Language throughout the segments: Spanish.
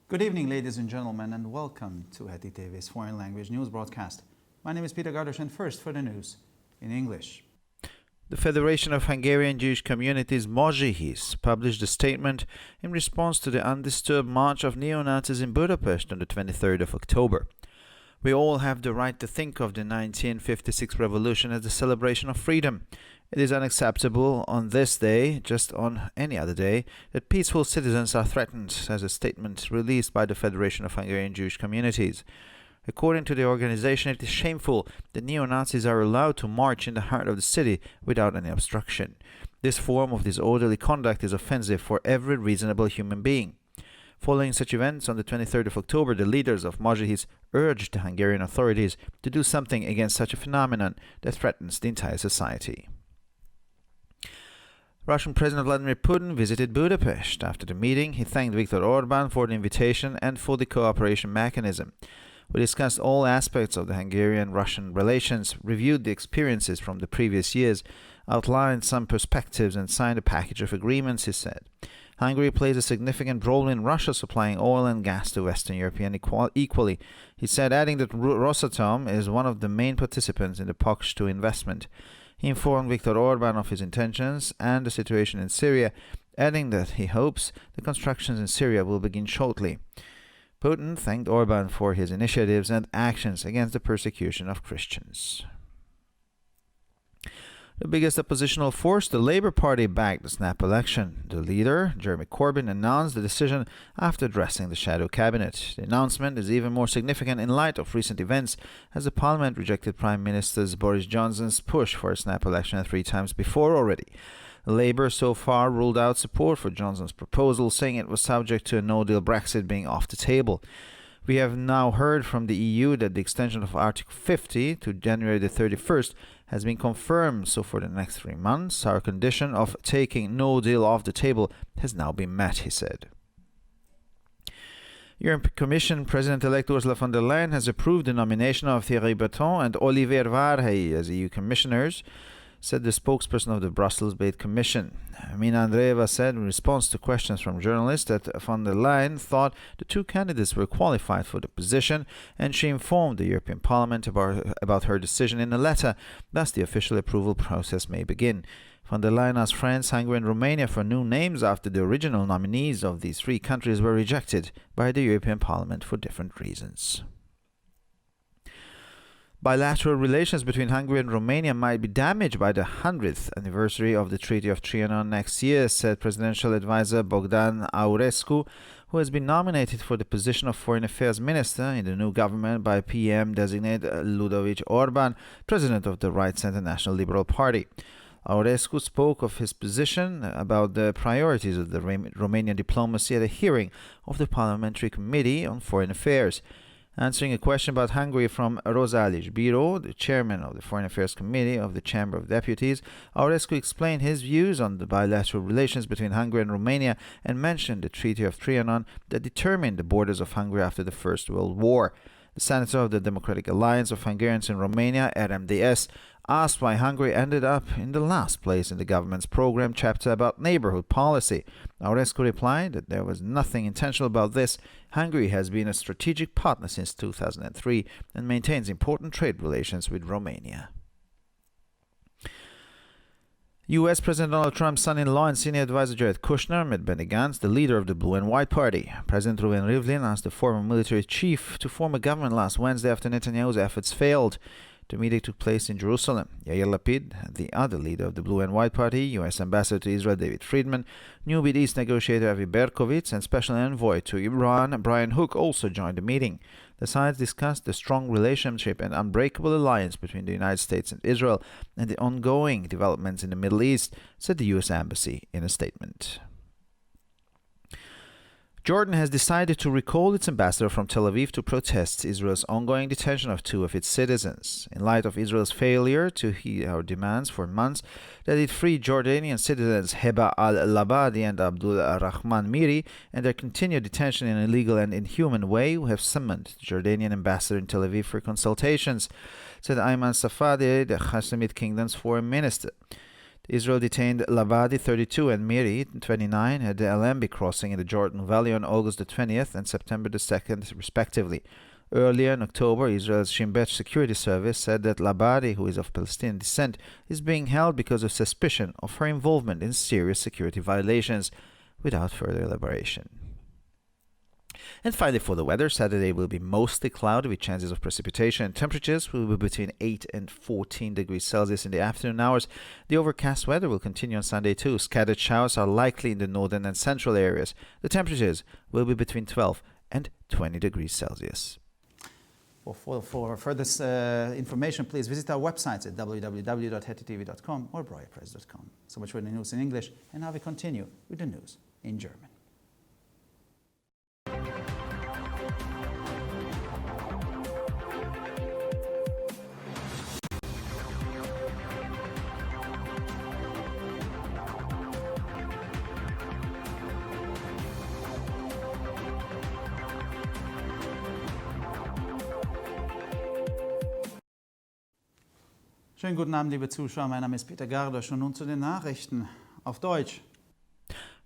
Good evening, ladies and gentlemen, and welcome to Heti TV's foreign language news broadcast. My name is Peter Gardosh, and first for the news in English. The Federation of Hungarian Jewish Communities, Mozsihis, published a statement in response to the undisturbed march of neo-Nazis in Budapest on the 23rd of October. We all have the right to think of the 1956 revolution as a celebration of freedom. It is unacceptable on this day, just on any other day, that peaceful citizens are threatened, says a statement released by the Federation of Hungarian Jewish Communities. According to the organization, it is shameful that neo-Nazis are allowed to march in the heart of the city without any obstruction. This form of disorderly conduct is offensive for every reasonable human being. Following such events, on the 23rd of October, the leaders of Mozsihis urged the Hungarian authorities to do something against such a phenomenon that threatens the entire society. Russian President Vladimir Putin visited Budapest. After the meeting, he thanked Viktor Orbán for the invitation and for the cooperation mechanism. We discussed all aspects of the Hungarian-Russian relations, reviewed the experiences from the previous years, outlined some perspectives, and signed a package of agreements, he said. Hungary plays a significant role in Russia supplying oil and gas to Western Europeans equally, he said, adding that Rosatom is one of the main participants in the POX 2 investment. He informed Viktor Orbán of his intentions and the situation in Syria, adding that he hopes the constructions in Syria will begin shortly. Putin thanked Orbán for his initiatives and actions against the persecution of Christians. The biggest oppositional force, the Labour Party, backed the snap election. The leader, Jeremy Corbyn, announced the decision after addressing the shadow cabinet. The announcement is even more significant in light of recent events, as the Parliament rejected Prime Minister Boris Johnson's push for a snap election 3 times before already. Labour so far ruled out support for Johnson's proposal, saying it was subject to a no-deal Brexit being off the table. We have now heard from the EU that the extension of Article 50 to January the 31st has been confirmed, so for the next 3 months, our condition of taking no deal off the table has now been met, he said. European Commission President-elect Ursula von der Leyen has approved the nomination of Thierry Breton and Olivier Varhey as EU commissioners, said the spokesperson of the Brussels-based Commission. Mina Andreeva said in response to questions from journalists that von der Leyen thought the 2 candidates were qualified for the position, and she informed the European Parliament about her decision in a letter. Thus, the official approval process may begin. Von der Leyen asked France, Hungary and Romania for new names after the original nominees of these 3 countries were rejected by the European Parliament for different reasons. Bilateral relations between Hungary and Romania might be damaged by the 100th anniversary of the Treaty of Trianon next year, said Presidential Advisor Bogdan Aurescu, who has been nominated for the position of Foreign Affairs Minister in the new government by PM-designate Ludovic Orban, president of the Right-Center National Liberal Party. Aurescu spoke of his position about the priorities of the Romanian diplomacy at a hearing of the Parliamentary Committee on Foreign Affairs. Answering a question about Hungary from Rosalic Biro, the chairman of the Foreign Affairs Committee of the Chamber of Deputies, Aurescu explained his views on the bilateral relations between Hungary and Romania and mentioned the Treaty of Trianon that determined the borders of Hungary after the First World War. The senator of the Democratic Alliance of Hungarians in Romania, RMDS, asked why Hungary ended up in the last place in the government's program chapter about neighborhood policy. Aurescu replied that there was nothing intentional about this. Hungary has been a strategic partner since 2003 and maintains important trade relations with Romania. U.S. President Donald Trump's son-in-law and senior advisor Jared Kushner met Benny Gantz, the leader of the Blue and White Party. President Reuven Rivlin asked the former military chief to form a government last Wednesday after Netanyahu's efforts failed. The meeting took place in Jerusalem. Yair Lapid, the other leader of the Blue and White Party, U.S. Ambassador to Israel David Friedman, new Middle East negotiator Avi Berkovitz, and Special Envoy to Iran Brian Hook also joined the meeting. The sides discussed the strong relationship and unbreakable alliance between the United States and Israel and the ongoing developments in the Middle East, said the U.S. Embassy in a statement. Jordan has decided to recall its ambassador from Tel Aviv to protest Israel's ongoing detention of 2 of its citizens. In light of Israel's failure to heed our demands for months that it free Jordanian citizens Heba al-Labadi and Abdul Rahman Miri and their continued detention in an illegal and inhuman way, we have summoned the Jordanian ambassador in Tel Aviv for consultations, said Ayman Safadi, the Hashemite Kingdom's foreign minister. Israel detained Labadi, 32, and Miri, 29, at the Alembi crossing in the Jordan Valley on August the 20th and September the 2nd, respectively. Earlier in October, Israel's Shin Bet security service said that Labadi, who is of Palestinian descent, is being held because of suspicion of her involvement in serious security violations, without further elaboration. And finally, for the weather, Saturday will be mostly cloudy with chances of precipitation, and temperatures will be between 8 and 14 degrees Celsius in the afternoon hours. The overcast weather will continue on Sunday too. Scattered showers are likely in the northern and central areas. The temperatures will be between 12 and 20 degrees Celsius. For further information, please visit our websites at www.hetitv.com or broyerpress.com. So much for the news in English, and now we continue with the news in German. Schönen guten Abend, liebe Zuschauer. Mein Name ist Peter Gardosch und nun zu den Nachrichten auf Deutsch.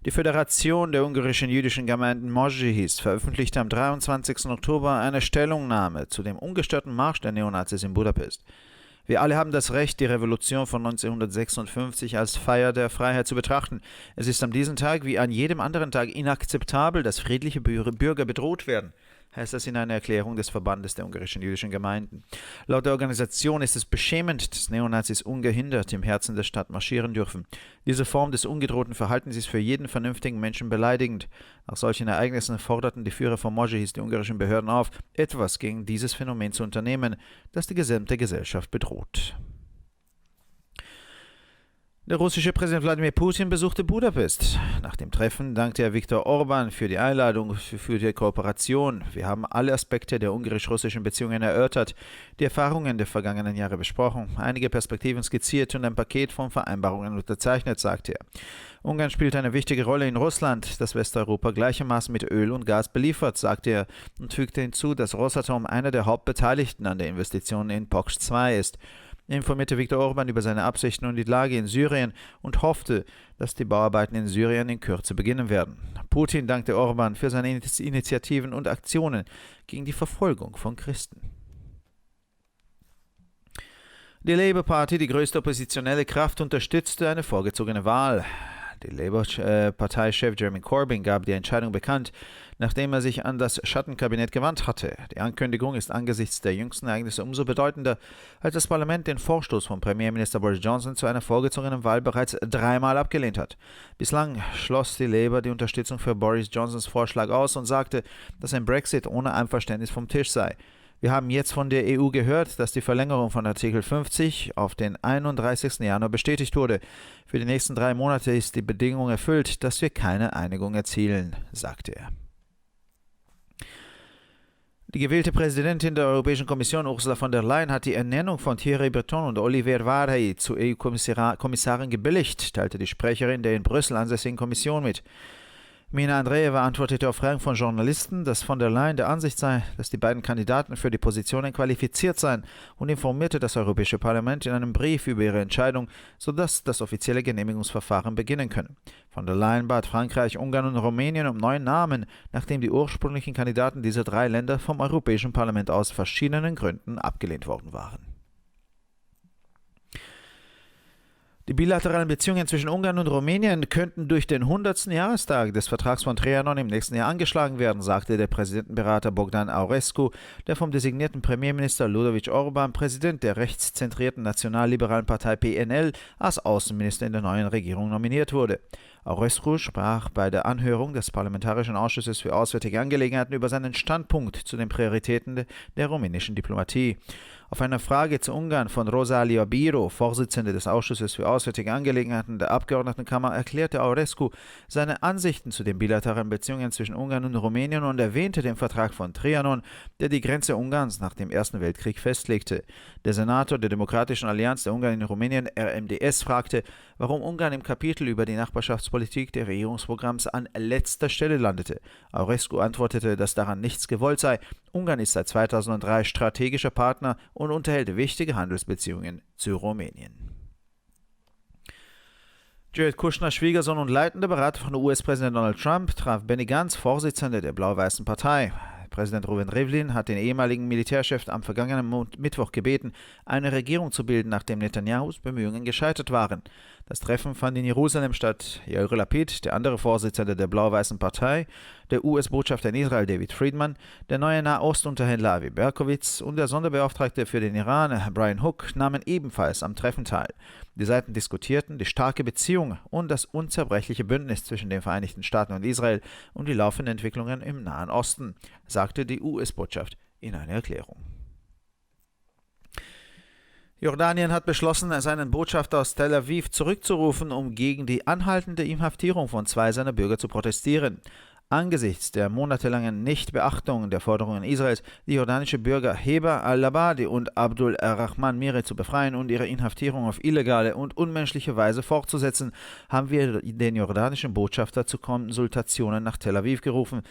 Die Föderation der ungarischen jüdischen Gemeinden Mozsihis veröffentlichte am 23. Oktober eine Stellungnahme zu dem ungestörten Marsch der Neonazis in Budapest. Wir alle haben das Recht, die Revolution von 1956 als Feier der Freiheit zu betrachten. Es ist an diesem Tag wie an jedem anderen Tag inakzeptabel, dass friedliche Bürger bedroht werden, heißt es in einer Erklärung des Verbandes der ungarischen jüdischen Gemeinden. Laut der Organisation ist es beschämend, dass Neonazis ungehindert im Herzen der Stadt marschieren dürfen. Diese Form des ungedrohten Verhaltens ist für jeden vernünftigen Menschen beleidigend. Nach solchen Ereignissen forderten die Führer von Mozsihis die ungarischen Behörden auf, etwas gegen dieses Phänomen zu unternehmen, das die gesamte Gesellschaft bedroht. Der russische Präsident Wladimir Putin besuchte Budapest. Nach dem Treffen dankte er Viktor Orban für die Einladung für die Kooperation. Wir haben alle Aspekte der ungarisch-russischen Beziehungen erörtert, die Erfahrungen der vergangenen Jahre besprochen, einige Perspektiven skizziert und ein Paket von Vereinbarungen unterzeichnet, sagte er. Ungarn spielt eine wichtige Rolle in Russland, das Westeuropa gleichermaßen mit Öl und Gas beliefert, sagte er und fügte hinzu, dass Rosatom einer der Hauptbeteiligten an der Investition in POX 2 ist. Er informierte Viktor Orban über seine Absichten und die Lage in Syrien und hoffte, dass die Bauarbeiten in Syrien in Kürze beginnen werden. Putin dankte Orban für seine Initiativen und Aktionen gegen die Verfolgung von Christen. Die Labour Party, die größte oppositionelle Kraft, unterstützte eine vorgezogene Wahl. Der Labour-Parteichef Jeremy Corbyn gab die Entscheidung bekannt, nachdem er sich an das Schattenkabinett gewandt hatte. Die Ankündigung ist angesichts der jüngsten Ereignisse umso bedeutender, als das Parlament den Vorstoß von Premierminister Boris Johnson zu einer vorgezogenen Wahl bereits 3-mal abgelehnt hat. Bislang schloss die Labour die Unterstützung für Boris Johnsons Vorschlag aus und sagte, dass ein Brexit ohne Einverständnis vom Tisch sei. Wir haben jetzt von der EU gehört, dass die Verlängerung von Artikel 50 auf den 31. Januar bestätigt wurde. Für die nächsten 3 Monate ist die Bedingung erfüllt, dass wir keine Einigung erzielen, sagte er. Die gewählte Präsidentin der Europäischen Kommission, Ursula von der Leyen, hat die Ernennung von Thierry Breton und Olivier Varhey zu EU-Kommissaren gebilligt, teilte die Sprecherin der in Brüssel ansässigen Kommission mit. Mina Andreeva antwortete auf Fragen von Journalisten, dass von der Leyen der Ansicht sei, dass die beiden Kandidaten für die Positionen qualifiziert seien und informierte das Europäische Parlament in einem Brief über ihre Entscheidung, sodass das offizielle Genehmigungsverfahren beginnen könne. Von der Leyen bat Frankreich, Ungarn und Rumänien um neuen Namen, nachdem die ursprünglichen Kandidaten dieser 3 Länder vom Europäischen Parlament aus verschiedenen Gründen abgelehnt worden waren. Die bilateralen Beziehungen zwischen Ungarn und Rumänien könnten durch den 100. Jahrestag des Vertrags von Trianon im nächsten Jahr angeschlagen werden, sagte der Präsidentenberater Bogdan Aurescu, der vom designierten Premierminister Ludovic Orban, Präsident der rechtszentrierten nationalliberalen Partei PNL, als Außenminister in der neuen Regierung nominiert wurde. Aurescu sprach bei der Anhörung des Parlamentarischen Ausschusses für Auswärtige Angelegenheiten über seinen Standpunkt zu den Prioritäten der rumänischen Diplomatie. Auf eine Frage zu Ungarn von Rosalia Biro, Vorsitzende des Ausschusses für Auswärtige Angelegenheiten der Abgeordnetenkammer, erklärte Aurescu seine Ansichten zu den bilateralen Beziehungen zwischen Ungarn und Rumänien und erwähnte den Vertrag von Trianon, der die Grenze Ungarns nach dem Ersten Weltkrieg festlegte. Der Senator der Demokratischen Allianz der Ungarn in Rumänien, RMDS, fragte, warum Ungarn im Kapitel über die Nachbarschaftspolitik der Regierungsprogramms an letzter Stelle landete. Aurescu antwortete, dass daran nichts gewollt sei. Ungarn ist seit 2003 strategischer Partner und unterhält wichtige Handelsbeziehungen zu Rumänien. Jared Kushner, Schwiegersohn und leitender Berater von US-Präsident Donald Trump, traf Benny Gantz, Vorsitzender der Blau-Weißen Partei. Präsident Reuven Rivlin hat den ehemaligen Militärchef am vergangenen Mittwoch gebeten, eine Regierung zu bilden, nachdem Netanyahus Bemühungen gescheitert waren. Das Treffen fand in Jerusalem statt. Yair Lapid, der andere Vorsitzende der Blau-Weißen Partei, der US-Botschafter in Israel David Friedman, der neue Nahostunterhändler Avi Berkowitz und der Sonderbeauftragte für den Iran Brian Hook nahmen ebenfalls am Treffen teil. Die Seiten diskutierten die starke Beziehung und das unzerbrechliche Bündnis zwischen den Vereinigten Staaten und Israel und die laufenden Entwicklungen im Nahen Osten, sagte die US-Botschaft in einer Erklärung. Jordanien hat beschlossen, seinen Botschafter aus Tel Aviv zurückzurufen, um gegen die anhaltende Inhaftierung von 2 seiner Bürger zu protestieren. Angesichts der monatelangen Nichtbeachtung der Forderungen Israels, die jordanische Bürger Heba al-Labadi und Abdul Rahman Mire zu befreien und ihre Inhaftierung auf illegale und unmenschliche Weise fortzusetzen, haben wir den jordanischen Botschafter zu Konsultationen nach Tel Aviv gerufen,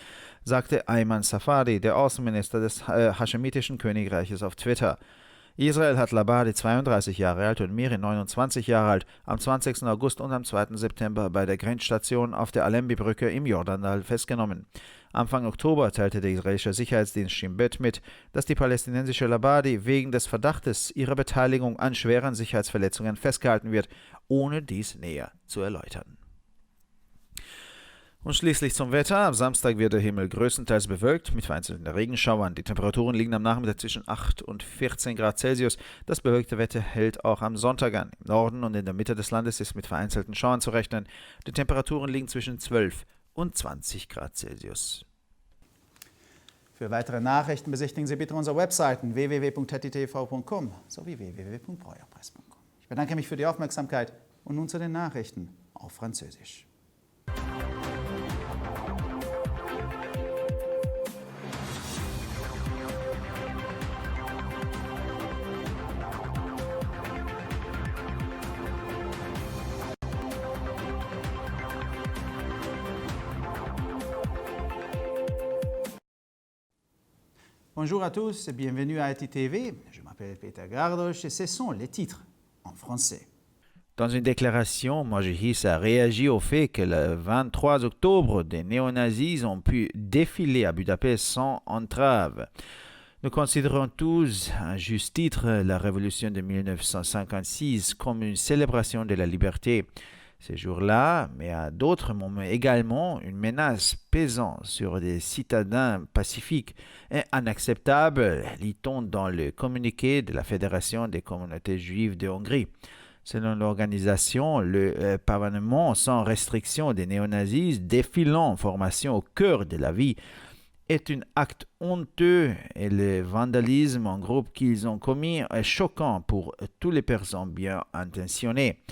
sagte Ayman Safadi, der Außenminister des Haschemitischen Königreiches, auf Twitter. Israel hat Labadi, 32 Jahre alt, und Miri, 29 Jahre alt, am 20. August und am 2. September bei der Grenzstation auf der Alembi-Brücke im Jordandal festgenommen. Anfang Oktober teilte der israelische Sicherheitsdienst Shin Bet mit, dass die palästinensische Labadi wegen des Verdachtes ihrer Beteiligung an schweren Sicherheitsverletzungen festgehalten wird, ohne dies näher zu erläutern. Und schließlich zum Wetter. Am Samstag wird der Himmel größtenteils bewölkt mit vereinzelten Regenschauern. Die Temperaturen liegen am Nachmittag zwischen 8 und 14 Grad Celsius. Das bewölkte Wetter hält auch am Sonntag an. Im Norden und in der Mitte des Landes ist mit vereinzelten Schauern zu rechnen. Die Temperaturen liegen zwischen 12 und 20 Grad Celsius. Für weitere Nachrichten besichtigen Sie bitte unsere Webseiten www.hettitv.com sowie www.breuerpresse.com. Ich bedanke mich für die Aufmerksamkeit und nun zu den Nachrichten auf Französisch. Bonjour à tous et bienvenue à HettitV. Je m'appelle Peter Gardosch et ce sont les titres en français. Dans une déclaration, Mojihis a réagi au fait que le 23 octobre, des néo-nazis ont pu défiler à Budapest sans entrave. Nous considérons tous, à juste titre, la révolution de 1956 comme une célébration de la liberté. Ces jours-là, mais à d'autres moments également, une menace pesant sur des citadins pacifiques est inacceptable, lit-on dans le communiqué de la Fédération des communautés juives de Hongrie. Selon l'organisation, le pavanement sans restriction des néo-nazis défilant en formation au cœur de la vie est un acte honteux et le vandalisme en groupe qu'ils ont commis est choquant pour toutes les personnes bien intentionnées.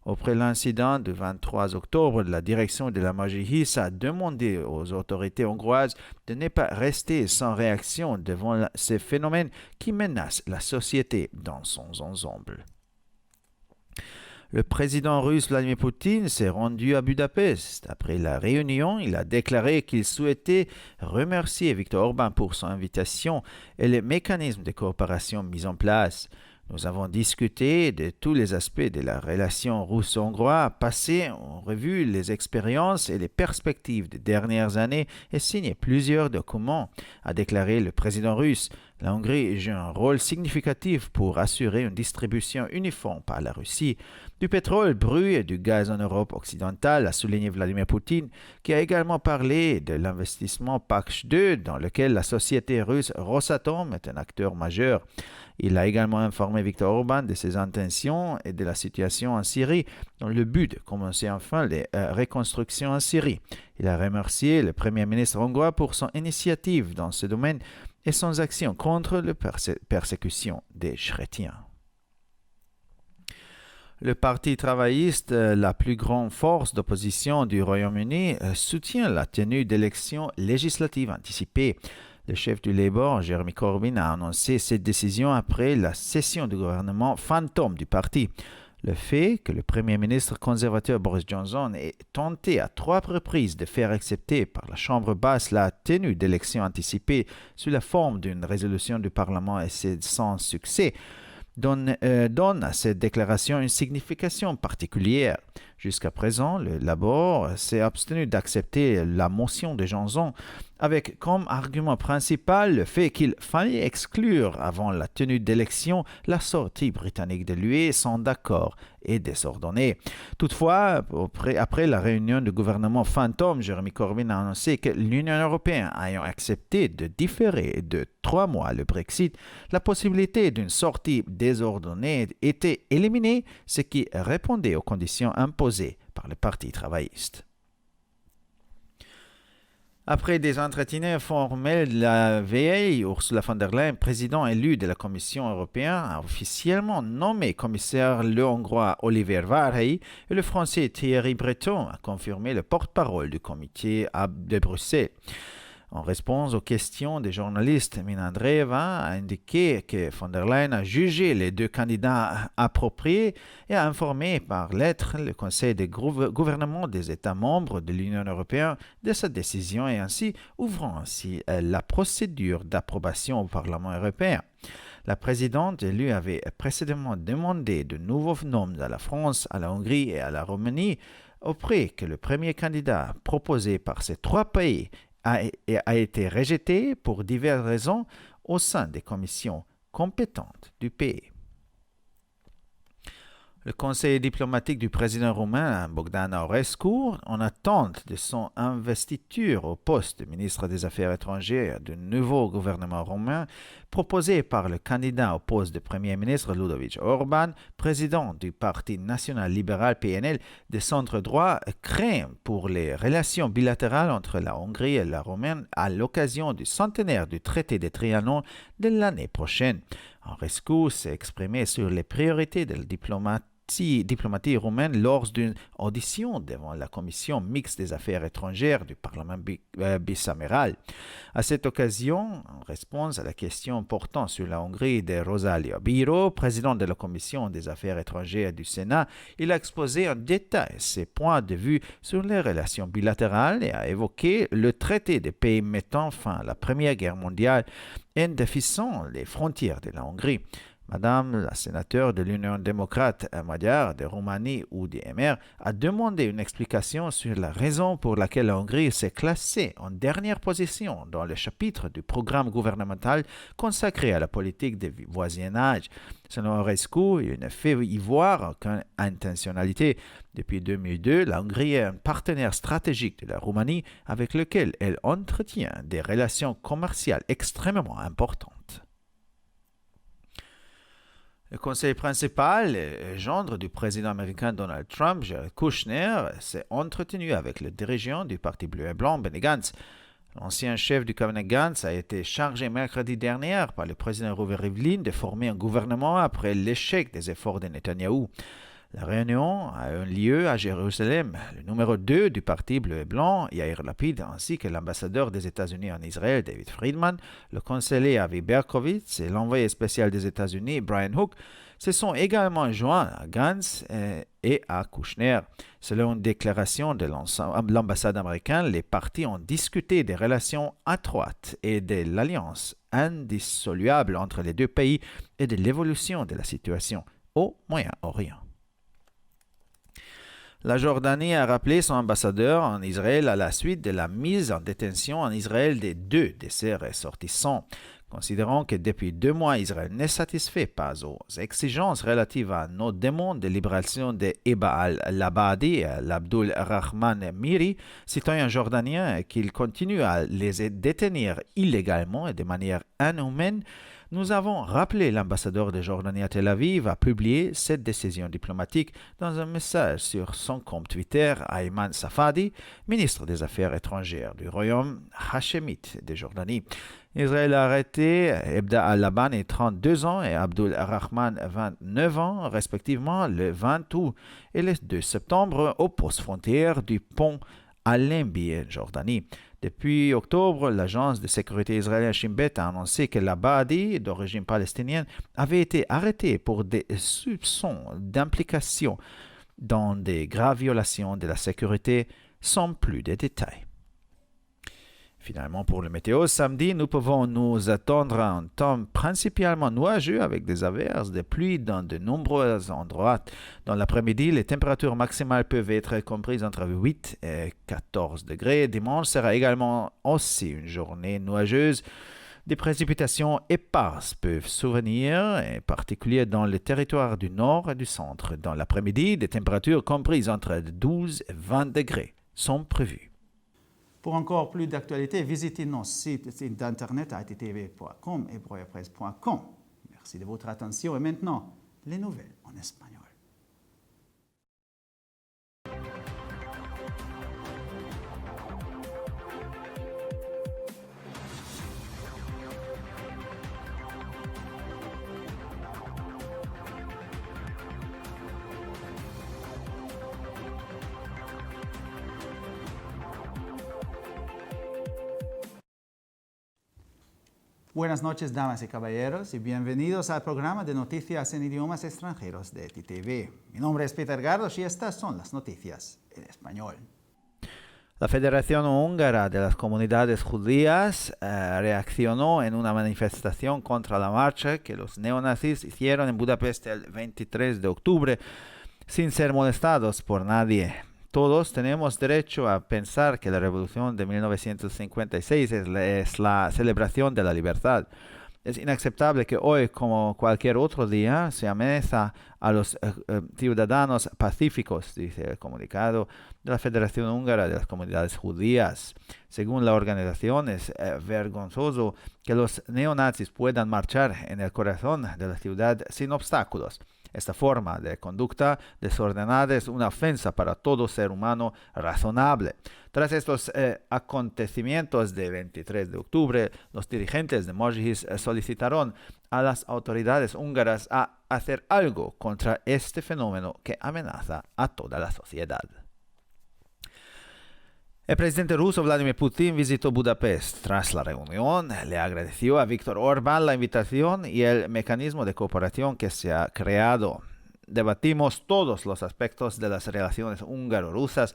Après l'incident du 23 octobre, la direction de la Mojihis a demandé aux autorités hongroises de ne pas rester sans réaction devant ces phénomènes qui menacent la société dans son ensemble. Le président russe Vladimir Poutine s'est rendu à Budapest. Après la réunion, il a déclaré qu'il souhaitait remercier Viktor Orban pour son invitation et les mécanismes de coopération mis en place. Nous avons discuté de tous les aspects de la relation russo-hongroise, passé en revue les expériences et les perspectives des dernières années et signé plusieurs documents, a déclaré le président russe. La Hongrie joue un rôle significatif pour assurer une distribution uniforme par la Russie du pétrole brut et du gaz en Europe occidentale, a souligné Vladimir Poutine, qui a également parlé de l'investissement PACH 2 dans lequel la société russe Rosatom est un acteur majeur. Il a également informé Viktor Orban de ses intentions et de la situation en Syrie dans le but de commencer enfin les reconstructions en Syrie. Il a remercié le Premier ministre hongrois pour son initiative dans ce domaine et son action contre la persécution des chrétiens. Le Parti travailliste, la plus grande force d'opposition du Royaume-Uni, soutient la tenue d'élections législatives anticipées. Le chef du Labour, Jeremy Corbyn, a annoncé cette décision après la session du gouvernement fantôme du parti. Le fait que le Premier ministre conservateur Boris Johnson ait tenté à 3 reprises de faire accepter par la Chambre basse la tenue d'élections anticipées sous la forme d'une résolution du Parlement et c'est sans succès, donne à cette déclaration une signification particulière. Jusqu'à présent, le Labour s'est abstenu d'accepter la motion de Johnson avec comme argument principal le fait qu'il fallait exclure avant la tenue d'élections la sortie britannique de l'UE sans accord et désordonné. Toutefois, après la réunion du gouvernement fantôme, Jeremy Corbyn a annoncé que l'Union européenne ayant accepté de différer de 3 mois le Brexit, la possibilité d'une sortie désordonnée était éliminée, ce qui répondait aux conditions imposées par le Parti travailliste. Après des entretiens formels la veille, Ursula von der Leyen, président élu de la Commission européenne, a officiellement nommé commissaire le Hongrois Oliver Várhelyi et le Français Thierry Breton a confirmé le porte-parole du comité de Bruxelles. En réponse aux questions des journalistes, Mina Andreeva a indiqué que von der Leyen a jugé les 2 candidats appropriés et a informé par lettre le Conseil des gouvernements des États membres de l'Union européenne de sa décision et ainsi ouvrant la procédure d'approbation au Parlement européen. La présidente élue avait précédemment demandé de nouveaux noms à la France, à la Hongrie et à la Roumanie, après que le premier candidat proposé par ces 3 pays a été rejeté pour diverses raisons au sein des commissions compétentes du pays. Le conseiller diplomatique du président roumain Bogdan Aurescu, en attente de son investiture au poste de ministre des Affaires étrangères du nouveau gouvernement roumain, proposé par le candidat au poste de Premier ministre Ludovic Orban, président du Parti national libéral PNL de centre-droit, craint pour les relations bilatérales entre la Hongrie et la Roumanie à l'occasion du centenaire du traité de Trianon de l'année prochaine. Aurescu s'est exprimé sur les priorités de la diplomatie roumaine lors d'une audition devant la commission mixte des affaires étrangères du Parlement bicaméral. À cette occasion, en réponse à la question portant sur la Hongrie de Rosalia Biro, président de la commission des affaires étrangères du Sénat, il a exposé en détail ses points de vue sur les relations bilatérales et a évoqué le traité de paix mettant fin à la Première Guerre mondiale et définissant les frontières de la Hongrie. Madame la sénateur de l'Union démocrate magyare de Roumanie ou d'IMR a demandé une explication sur la raison pour laquelle la Hongrie s'est classée en dernière position dans le chapitre du programme gouvernemental consacré à la politique de voisinage. Selon Aurescu, il ne fait y voir aucune intentionnalité. Depuis 2002, la Hongrie est un partenaire stratégique de la Roumanie avec lequel elle entretient des relations commerciales extrêmement importantes. Le conseiller principal, gendre du président américain Donald Trump, Jared Kushner, s'est entretenu avec le dirigeant du Parti bleu et blanc, Benny Gantz. L'ancien chef du cabinet Gantz a été chargé mercredi dernier par le président Reuven Rivlin de former un gouvernement après l'échec des efforts de Netanyahou. La réunion a eu lieu à Jérusalem. Le numéro 2 du Parti bleu et blanc, Yair Lapid, ainsi que l'ambassadeur des États-Unis en Israël, David Friedman, le conseiller Avi Berkowitz et l'envoyé spécial des États-Unis, Brian Hook, se sont également joints à Gantz et à Kushner. Selon une déclaration de l'ambassade américaine, les partis ont discuté des relations étroites et de l'alliance indissoluble entre les 2 pays et de l'évolution de la situation au Moyen-Orient. La Jordanie a rappelé son ambassadeur en Israël à la suite de la mise en détention en Israël des 2 de ses ressortissants. Considérant que depuis 2 mois, Israël n'est satisfait pas aux exigences relatives à nos demandes de libération de Eba al-Labadi et l'Abdul Rahman Miri, citoyen jordanien, qu'il continue à les détenir illégalement et de manière inhumaine, nous avons rappelé l'ambassadeur de Jordanie à Tel Aviv a publié cette décision diplomatique dans un message sur son compte Twitter. Ayman Safadi, ministre des Affaires étrangères du royaume hachémite de Jordanie. Israël a arrêté Ebda al-Laban, 32 ans, et Abdul Rahman, 29 ans, respectivement, le 20 août et le 2 septembre, au poste frontière du pont Al-Lembi en Jordanie. Depuis octobre, l'agence de sécurité israélienne Shin Bet a annoncé que l'Abadi, d'origine palestinienne, avait été arrêté pour des soupçons d'implication dans des graves violations de la sécurité, sans plus de détails. Finalement, pour le météo, samedi, nous pouvons nous attendre à un temps principalement nuageux avec des averses de pluie dans de nombreux endroits. Dans l'après-midi, les températures maximales peuvent être comprises entre 8 et 14 degrés. Dimanche sera également aussi une journée nuageuse. Des précipitations éparses peuvent survenir, en particulier dans le territoire du nord et du centre. Dans l'après-midi, des températures comprises entre 12 et 20 degrés sont prévues. Pour encore plus d'actualités, visitez nos sites d'internet attv.com et broyapresse.com. Merci de votre attention et maintenant, les nouvelles en espagnol. Buenas noches, damas y caballeros, y bienvenidos al programa de noticias en idiomas extranjeros de ETV. Mi nombre es Peter Gardos y estas son las noticias en español. La Federación Húngara de las Comunidades Judías reaccionó en una manifestación contra la marcha que los neonazis hicieron en Budapest el 23 de octubre sin ser molestados por nadie. Todos tenemos derecho a pensar que la Revolución de 1956 es la celebración de la libertad. Es inaceptable que hoy, como cualquier otro día, se amenaza a los ciudadanos pacíficos, dice el comunicado de la Federación Húngara de las Comunidades Judías. Según la organización, es vergonzoso que los neonazis puedan marchar en el corazón de la ciudad sin obstáculos. Esta forma de conducta desordenada es una ofensa para todo ser humano razonable. Tras estos acontecimientos del 23 de octubre, los dirigentes de Mojis solicitaron a las autoridades húngaras a hacer algo contra este fenómeno que amenaza a toda la sociedad. El presidente ruso Vladimir Putin visitó Budapest. Tras la reunión, le agradeció a Viktor Orbán la invitación y el mecanismo de cooperación que se ha creado. Debatimos todos los aspectos de las relaciones húngaro-rusas,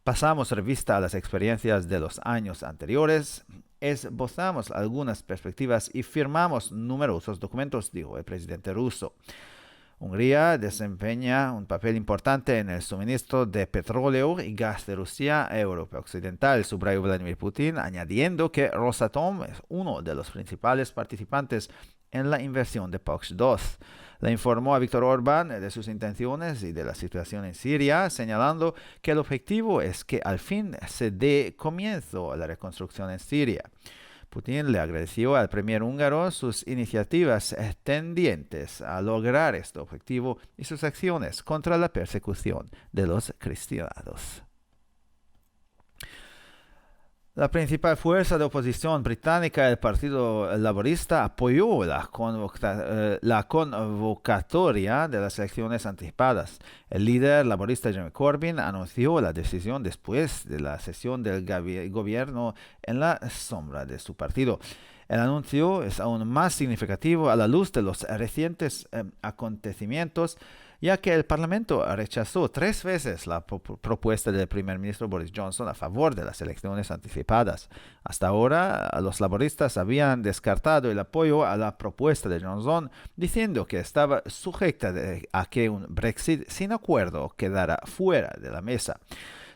pasamos revista a las experiencias de los años anteriores, esbozamos algunas perspectivas y firmamos numerosos documentos, dijo el presidente ruso. Hungría desempeña un papel importante en el suministro de petróleo y gas de Rusia a Europa Occidental, subrayó Vladimir Putin, añadiendo que Rosatom es uno de los principales participantes en la inversión de POX 2. Le informó a Viktor Orbán de sus intenciones y de la situación en Siria, señalando que el objetivo es que al fin se dé comienzo a la reconstrucción en Siria. Putin le agradeció al premier húngaro sus iniciativas tendientes a lograr este objetivo y sus acciones contra la persecución de los cristianos. La principal fuerza de oposición británica, el Partido Laborista, apoyó la convocatoria de las elecciones anticipadas. El líder laborista Jeremy Corbyn anunció la decisión después de la sesión del gobierno en la sombra de su partido. El anuncio es aún más significativo a la luz de los recientes acontecimientos, ya que el Parlamento rechazó 3 veces la propuesta del primer ministro Boris Johnson a favor de las elecciones anticipadas. Hasta ahora, los laboristas habían descartado el apoyo a la propuesta de Johnson, diciendo que estaba sujeta a que un Brexit sin acuerdo quedara fuera de la mesa.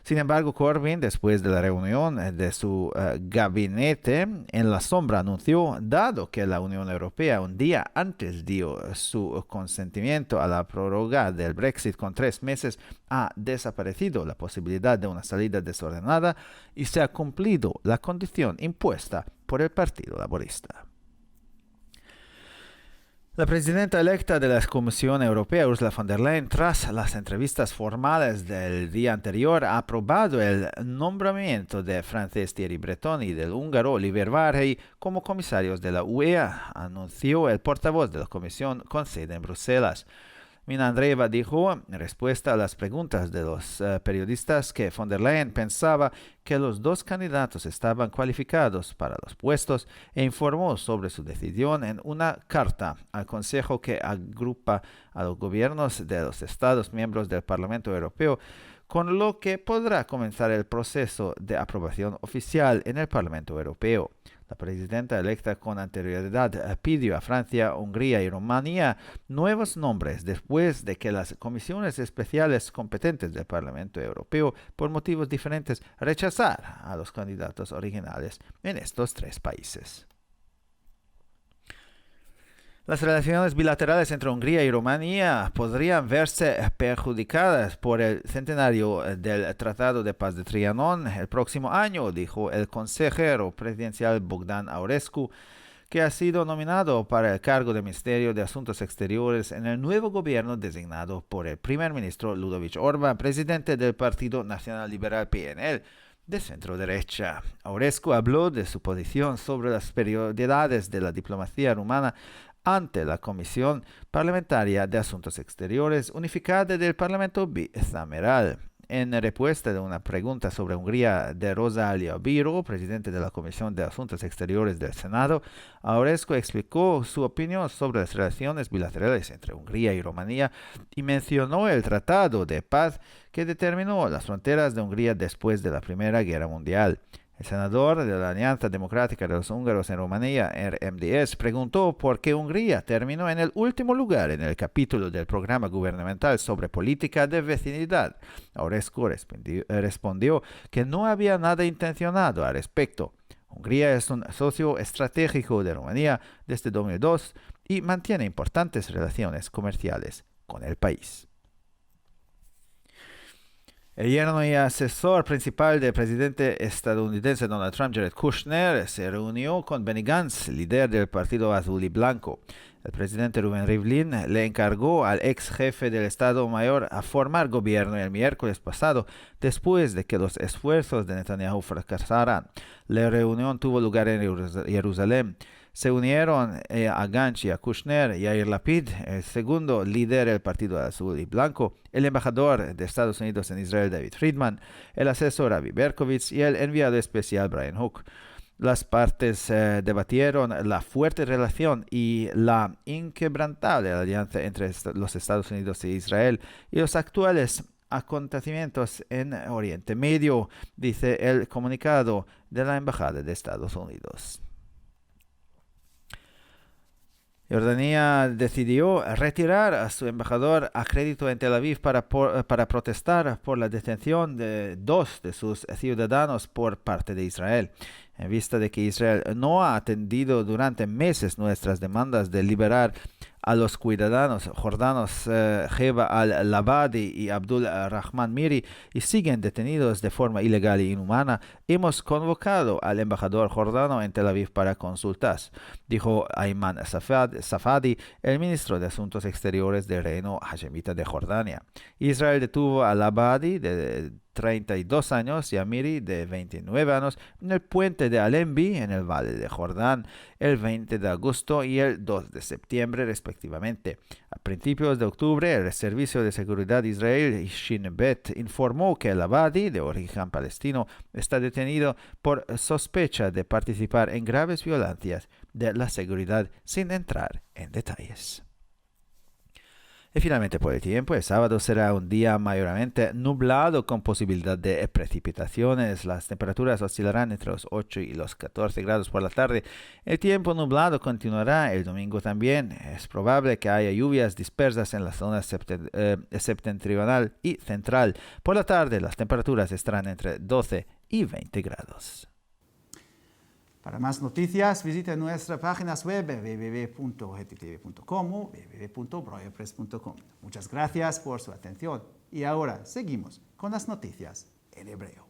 Sin embargo, Corbyn, después de la reunión de su gabinete en la sombra, anunció, dado que la Unión Europea un día antes dio su consentimiento a la prórroga del Brexit con 3 meses, ha desaparecido la posibilidad de una salida desordenada y se ha cumplido la condición impuesta por el Partido Laborista. La presidenta electa de la Comisión Europea, Ursula von der Leyen, tras las entrevistas formales del día anterior, ha aprobado el nombramiento de francés Thierry Breton y del húngaro Oliver Várhelyi como comisarios de la UE, anunció el portavoz de la Comisión con sede en Bruselas. Mina Andreeva dijo, en respuesta a las preguntas de los periodistas, que von der Leyen pensaba que los 2 candidatos estaban cualificados para los puestos e informó sobre su decisión en una carta al Consejo que agrupa a los gobiernos de los Estados miembros del Parlamento Europeo con lo que podrá comenzar el proceso de aprobación oficial en el Parlamento Europeo. La presidenta electa con anterioridad pidió a Francia, Hungría y Rumanía nuevos nombres después de que las comisiones especiales competentes del Parlamento Europeo, por motivos diferentes, rechazaran a los candidatos originales en estos tres países. Las relaciones bilaterales entre Hungría y Rumanía podrían verse perjudicadas por el centenario del Tratado de Paz de Trianon el próximo año, dijo el consejero presidencial Bogdan Aurescu, que ha sido nominado para el cargo de Ministerio de Asuntos Exteriores en el nuevo gobierno designado por el primer ministro Ludovic Orban, presidente del Partido Nacional Liberal PNL, de centro derecha. Aurescu habló de su posición sobre las prioridades de la diplomacia rumana ante la Comisión Parlamentaria de Asuntos Exteriores unificada del Parlamento bicameral. En respuesta de una pregunta sobre Hungría de Rosalia Biro, presidente de la Comisión de Asuntos Exteriores del Senado, Aurescu explicó su opinión sobre las relaciones bilaterales entre Hungría y Rumanía y mencionó el Tratado de Paz que determinó las fronteras de Hungría después de la Primera Guerra Mundial. El senador de la Alianza Democrática de los Húngaros en Rumanía, RMDS, preguntó por qué Hungría terminó en el último lugar en el capítulo del programa gubernamental sobre política de vecindad. Aurescu respondió que no había nada intencionado al respecto. Hungría es un socio estratégico de Rumanía desde 2002 y mantiene importantes relaciones comerciales con el país. El yerno y asesor principal del presidente estadounidense Donald Trump, Jared Kushner, se reunió con Benny Gantz, líder del Partido Azul y Blanco. El presidente Reuven Rivlin le encargó al ex jefe del Estado Mayor a formar gobierno el miércoles pasado, después de que los esfuerzos de Netanyahu fracasaran. La reunión tuvo lugar en Jerusalén. Se unieron a Gantz y a Kushner y Yair Lapid, el segundo líder del Partido Azul y Blanco, el embajador de Estados Unidos en Israel David Friedman, el asesor Avi Berkovitz y el enviado especial Brian Hook. Las partes debatieron la fuerte relación y la inquebrantable alianza entre los Estados Unidos y Israel y los actuales acontecimientos en Oriente Medio, dice el comunicado de la Embajada de Estados Unidos. Jordania decidió retirar a su embajador a crédito en Tel Aviv para protestar por la detención de 2 de sus ciudadanos por parte de Israel. En vista de que Israel no ha atendido durante meses nuestras demandas de liberar a los ciudadanos jordanos Heba al-Labadi y Abdul Rahman Miri y siguen detenidos de forma ilegal e inhumana, hemos convocado al embajador jordano en Tel Aviv para consultas, dijo Ayman Safadi, el ministro de Asuntos Exteriores del Reino Hashemita de Jordania. Israel detuvo al-Labadi de 32 años y a Miri de 29 años en el puente de Allenby en el Valle de Jordán el 20 de agosto y el 2 de septiembre respectivamente. A principios de octubre, el Servicio de Seguridad de Israel, Shin Bet, informó que el Abadi, de origen palestino, está detenido por sospecha de participar en graves violencias de la seguridad sin entrar en detalles. Y finalmente por el tiempo, el sábado será un día mayormente nublado con posibilidad de precipitaciones. Las temperaturas oscilarán entre los 8 y los 14 grados por la tarde. El tiempo nublado continuará el domingo también. Es probable que haya lluvias dispersas en la zona septentrional y central. Por la tarde las temperaturas estarán entre 12 y 20 grados. Para más noticias, visite nuestras páginas web www.ttv.com o www.broyerpress.com. Muchas gracias por su atención y ahora seguimos con las noticias en hebreo.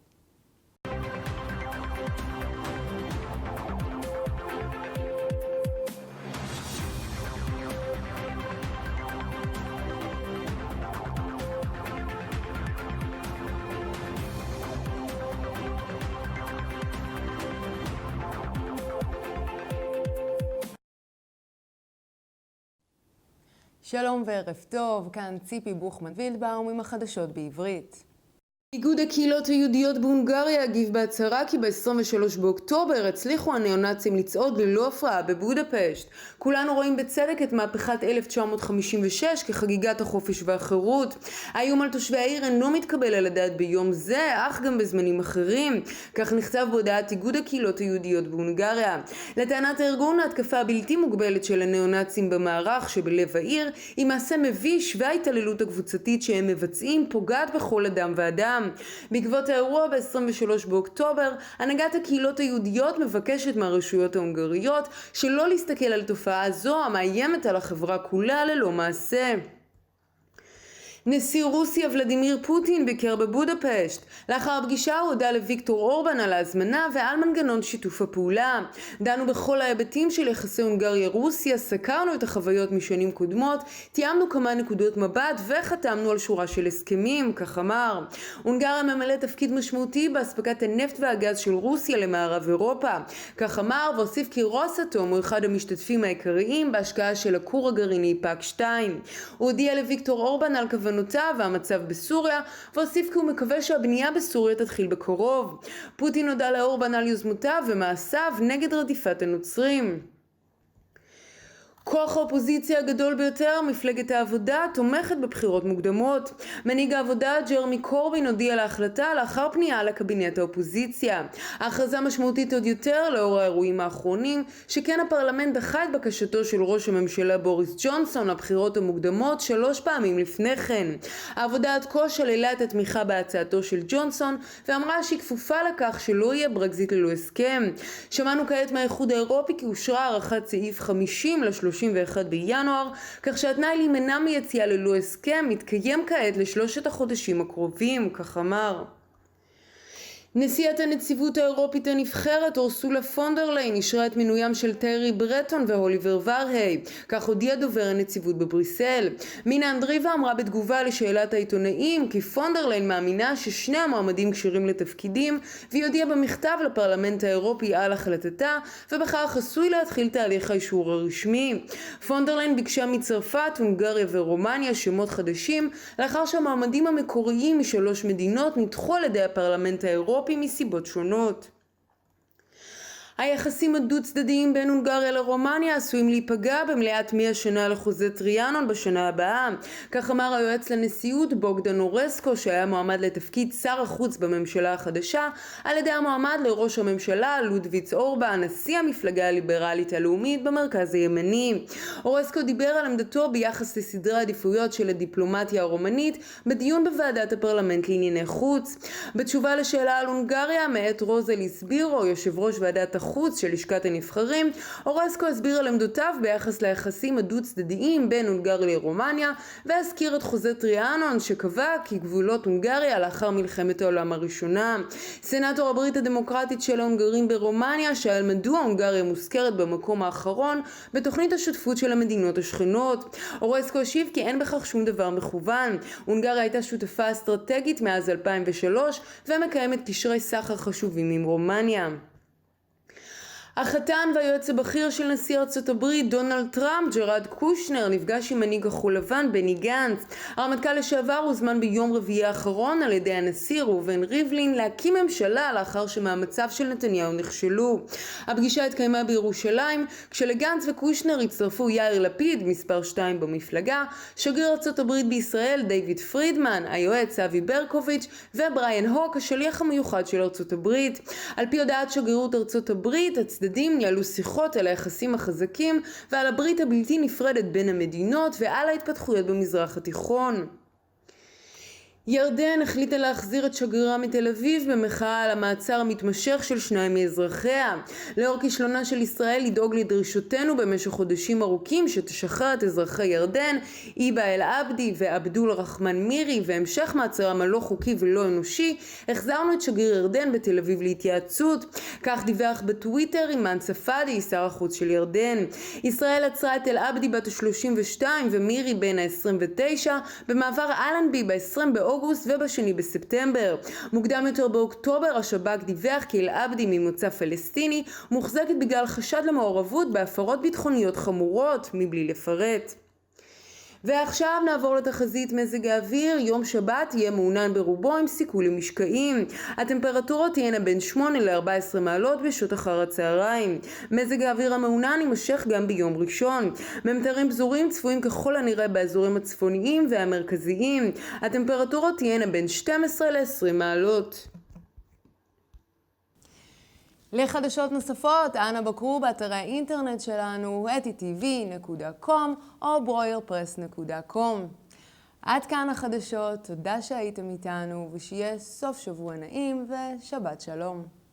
שלום וערב טוב, כאן ציפי בוכמן וילדבאום עם החדשות בעברית. איגוד הקהילות היהודיות בהונגריה הגיב בהצהרה כי ב-23 באוקטובר הצליחו הניאו-נאצים לצעוד ללא הפרעה בבודפשט. כולנו רואים בצדק את מהפכת 1956 כחגיגת החופש והחירות. האיום על תושבי העיר אינו מתקבל על הדעת ביום זה, אך גם בזמנים אחרים. כך נכתב בהודעת איגוד הקהילות היהודיות בהונגריה. לטענת הארגון, ההתקפה הבלתי מוגבלת של הניאו-נאצים במערך שבלב העיר היא מעשה מביש, וההתעללות הקבוצתית שהם מבצעים פוגעת בכל אדם ואדם. בעקבות האירוע ב-23 באוקטובר, הנהגת הקהילות היהודיות מבקשת מהרשויות ההונגריות שלא להסתכל על תופעה זו המאיימת על החברה כולה ללא מעשה. נשיא רוסיה ולדימיר פוטין ביקר בבודפשט. לאחר הפגישה הוא הודה לוויקטור אורבן על ההזמנה ועל מנגנון שיתוף הפעולה. דנו בכל ההיבטים של יחסי הונגריה-רוסיה, סקרנו את החוויות משנים קודמות, תיאמנו כמה נקודות מבט וחתמנו על שורה של הסכמים, כך אמר. הונגריה ממלא תפקיד משמעותי באספקת הנפט והגז של רוסיה למערב אירופה. כך אמר והוסיף כי רוסאטום הוא אחד המשתתפים העיקריים בהשקעה של הכור הגרעיני פאק 2. הוא הודיע לוויקטור אורבן על כוונותיו והמצב בסוריה, והוסיף כי הוא מקווה שהבנייה בסוריה תתחיל בקרוב. פוטין הודה לאורבן על יוזמותיו ומעשיו נגד רדיפת הנוצרים. כוח האופוזיציה הגדול ביותר, מפלגת העבודה, תומכת בבחירות מוקדמות. מנהיג העבודה, ג'רמי קורבין, הודיע להחלטה לאחר פנייה לקבינט האופוזיציה. ההכרזה משמעותית עוד יותר לאור האירועים האחרונים, שכן הפרלמנט דחה את בקשתו של ראש הממשלה בוריס ג'ונסון לבחירות המוקדמות 3 פעמים לפני כן. העבודה עד כה שללה את התמיכה בהצעתו של ג'ונסון, ואמרה שהיא כפופה לכך שלא יהיה ברקזיט ללא הסכם. שמענו כעת מהאיחוד האירופי כי אושרה הארכת סעיף 50 ל-31 בינואר, כך שהתנאי להימנע מיציאה ללא הסכם מתקיים כעת ל3 החודשים הקרובים, כך אמר. נשיאת הנציבות האירופית הנבחרת אורסולה פונדרליין אישרה את מינוים של טרי ברטון ואוליבר ורהי, כך הודיע דובר הנציבות בבריסל. מינה אנדריבה אמרה בתגובה לשאלת העיתונאים כי פונדרליין מאמינה ששני המועמדים כשירים לתפקידים, והיא הודיעה במכתב לפרלמנט האירופי על החלטתה, ובכך עשוי להתחיל תהליך האישור הרשמי. פונדרליין ביקשה מצרפת, הונגריה ורומניה שמות חדשים, לאחר שהמועמדים המקוריים מ3 מדינות נדחו על ידי הפרלמנט האירופי מסיבות שונות. היחסים הדו-צדדיים בין הונגריה לרומניה עשויים להיפגע במליאת 100 שנה לחוזה טריאנון בשנה הבאה. כך אמר היועץ לנשיאות בוגדן אורסקו, שהיה מועמד לתפקיד שר החוץ בממשלה החדשה, על ידי המועמד לראש הממשלה לודוויץ אורבן, נשיא המפלגה הליברלית הלאומית במרכז הימני. אורסקו דיבר על עמדתו ביחס לסדרי העדיפויות של הדיפלומטיה הרומנית בדיון בוועדת הפרלמנט לענייני חוץ. בתשובה לשאלה על הונגריה מאת רוזלי סבירו, יושב ראש ועדת החוץ של לשכת הנבחרים, אורסקו הסביר על עמדותיו ביחס ליחסים הדו-צדדיים בין הונגריה לרומניה, והזכיר את חוזה טריאנון שקבע כי גבולות הונגריה לאחר מלחמת העולם הראשונה. סנאטור הברית הדמוקרטית של ההונגרים ברומניה שאל מדוע הונגריה מוזכרת במקום האחרון בתוכנית השותפות של המדינות השכנות. אורסקו השיב כי אין בכך שום דבר מכוון. הונגריה הייתה שותפה אסטרטגית מאז 2003 ומקיימת קשרי סחר חשובים עם רומניה. החתן והיועץ הבכיר של נשיא ארצות הברית דונלד טראמפ, ג'רד קושנר, נפגש עם מנהיג הכחול לבן בני גנץ. הרמטכ"ל לשעבר הוזמן ביום רביעי האחרון על ידי הנשיא ראובן ריבלין להקים ממשלה לאחר שמאמציו של נתניהו נכשלו. הפגישה התקיימה בירושלים, כשלגנץ וקושנר הצטרפו יאיר לפיד, מספר 2 במפלגה, שגריר ארצות הברית בישראל דיוויד פרידמן, היועץ אבי ברקוביץ' ובריאן הוק, השליח המיוחד של ארצות הברית. על פי הודעת שגרירות ארצות הברית, הצדדים ניהלו שיחות על היחסים החזקים ועל הברית הבלתי נפרדת בין המדינות ועל ההתפתחויות במזרח התיכון. ירדן החליטה להחזיר את שגרירה מתל אביב במחאה על המעצר המתמשך של 2 מאזרחיה. לאור כישלונה של ישראל לדאוג לדרישותינו במשך חודשים ארוכים שתשחרר את אזרחי ירדן, איבה אל עבדי ועבדול רחמן מירי, והמשך מעצרם הלא חוקי ולא אנושי, החזרנו את שגריר ירדן בתל אביב להתייעצות. כך דיווח בטוויטר אימן ספאדי, שר החוץ של ירדן. ישראל עצרה את אל עבדי בת 32 ומירי בן 29 במעבר אלנבי ב-20 באוגוסט וב2 בספטמבר. מוקדם יותר באוקטובר השב"כ דיווח כי אל עבדי ממוצא פלסטיני מוחזקת בגלל חשד למעורבות בהפרות ביטחוניות חמורות מבלי לפרט. ועכשיו נעבור לתחזית מזג האוויר. יום שבת יהיה מעונן ברובו עם סיכוי למשקעים. הטמפרטורות תהיינה בין 8 ל-14 מעלות בשעות אחר הצהריים. מזג האוויר המעונן יימשך גם ביום ראשון. ממטרים פזורים צפויים ככל הנראה באזורים הצפוניים והמרכזיים. הטמפרטורות תהיינה בין 12 ל-20 מעלות. לחדשות נוספות, אנא בקרו באתרי האינטרנט שלנו ttv.com או broyerpress.com. עד כאן החדשות, תודה שהייתם איתנו ושיהיה סוף שבוע נעים ושבת שלום.